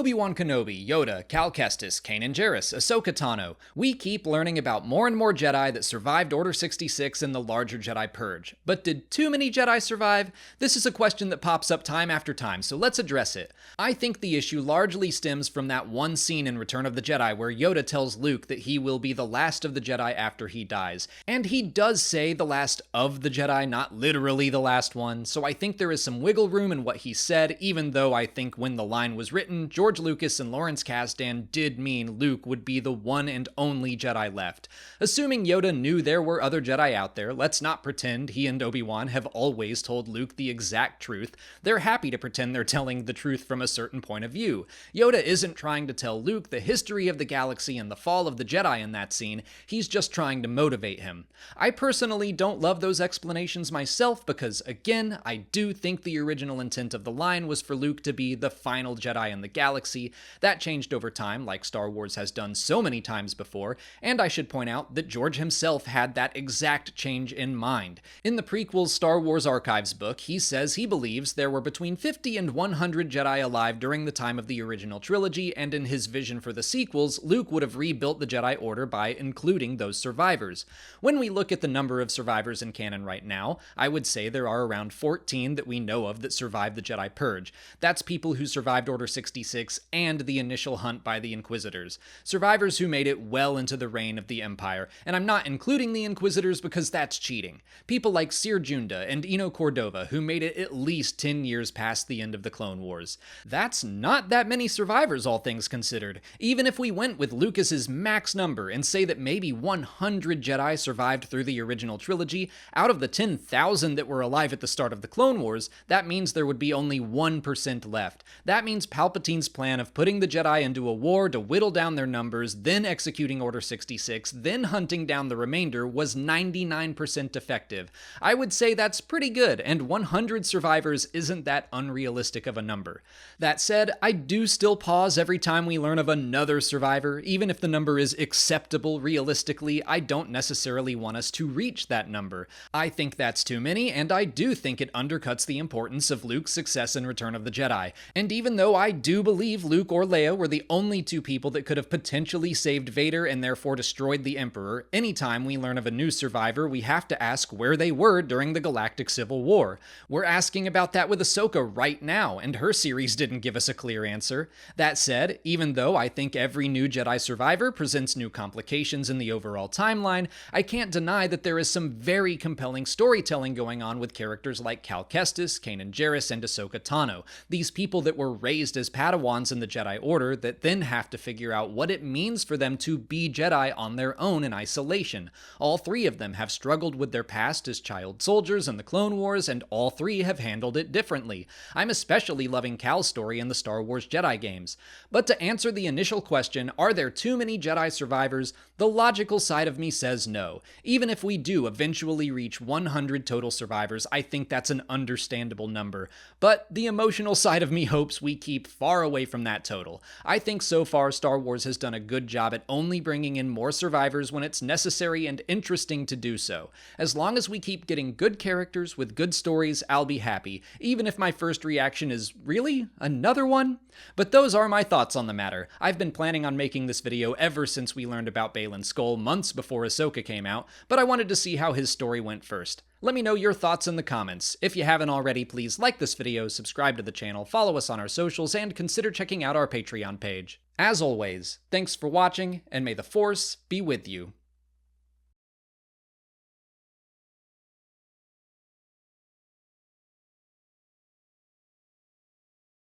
Obi-Wan Kenobi, Yoda, Cal Kestis, Kanan Jarrus, Ahsoka Tano. We keep learning about more and more Jedi that survived Order 66 in the larger Jedi Purge. But did too many Jedi survive? This is a question that pops up time after time, so let's address it. I think the issue largely stems from that one scene in Return of the Jedi where Yoda tells Luke that he will be the last of the Jedi after he dies. And he does say the last of the Jedi, not literally the last one, so I think there is some wiggle room in what he said, even though I think when the line was written, George Lucas and Lawrence Kasdan did mean Luke would be the one and only Jedi left. Assuming Yoda knew there were other Jedi out there, let's not pretend he and Obi-Wan have always told Luke the exact truth. They're happy to pretend they're telling the truth from a certain point of view. Yoda isn't trying to tell Luke the history of the galaxy and the fall of the Jedi in that scene, he's just trying to motivate him. I personally don't love those explanations myself because, again, I do think the original intent of the line was for Luke to be the final Jedi in the galaxy. That changed over time, like Star Wars has done so many times before, and I should point out that George himself had that exact change in mind. In the prequel's Star Wars Archives book, he says he believes there were between 50 and 100 Jedi alive during the time of the original trilogy, and in his vision for the sequels, Luke would have rebuilt the Jedi Order by including those survivors. When we look at the number of survivors in canon right now, I would say there are around 14 that we know of that survived the Jedi Purge. That's people who survived Order 66 and the initial hunt by the Inquisitors. Survivors who made it well into the reign of the Empire, and I'm not including the Inquisitors because that's cheating. People like Seer Junda and Eno Cordova who made it at least 10 years past the end of the Clone Wars. That's not that many survivors, all things considered. Even if we went with Lucas's max number and say that maybe 100 Jedi survived through the original trilogy, out of the 10,000 that were alive at the start of the Clone Wars, that means there would be only 1% left. That means Palpatine's plan of putting the Jedi into a war to whittle down their numbers, then executing Order 66, then hunting down the remainder was 99% effective. I would say that's pretty good, and 100 survivors isn't that unrealistic of a number. That said, I do still pause every time we learn of another survivor. Even if the number is acceptable realistically, I don't necessarily want us to reach that number. I think that's too many, and I do think it undercuts the importance of Luke's success in Return of the Jedi. And even though I do believe Luke or Leia were the only two people that could have potentially saved Vader and therefore destroyed the Emperor, anytime we learn of a new survivor, we have to ask where they were during the Galactic Civil War. We're asking about that with Ahsoka right now, and her series didn't give us a clear answer. That said, even though I think every new Jedi survivor presents new complications in the overall timeline, I can't deny that there is some very compelling storytelling going on with characters like Cal Kestis, Kanan Jarrus, and Ahsoka Tano. These people that were raised as Padawans in the Jedi Order that then have to figure out what it means for them to be Jedi on their own in isolation. All three of them have struggled with their past as child soldiers in the Clone Wars, and all three have handled it differently. I'm especially loving Cal's story in the Star Wars Jedi games. But to answer the initial question, are there too many Jedi survivors? The logical side of me says no. Even if we do eventually reach 100 total survivors, I think that's an understandable number. But the emotional side of me hopes we keep far away from that total. I think so far Star Wars has done a good job at only bringing in more survivors when it's necessary and interesting to do so. As long as we keep getting good characters with good stories, I'll be happy, even if my first reaction is, really? Another one? But those are my thoughts on the matter. I've been planning on making this video ever since we learned about Baylan Skoll months before Ahsoka came out, but I wanted to see how his story went first. Let me know your thoughts in the comments. If you haven't already, please like this video, subscribe to the channel, follow us on our socials, and consider checking out our Patreon page. As always, thanks for watching, and may the Force be with you.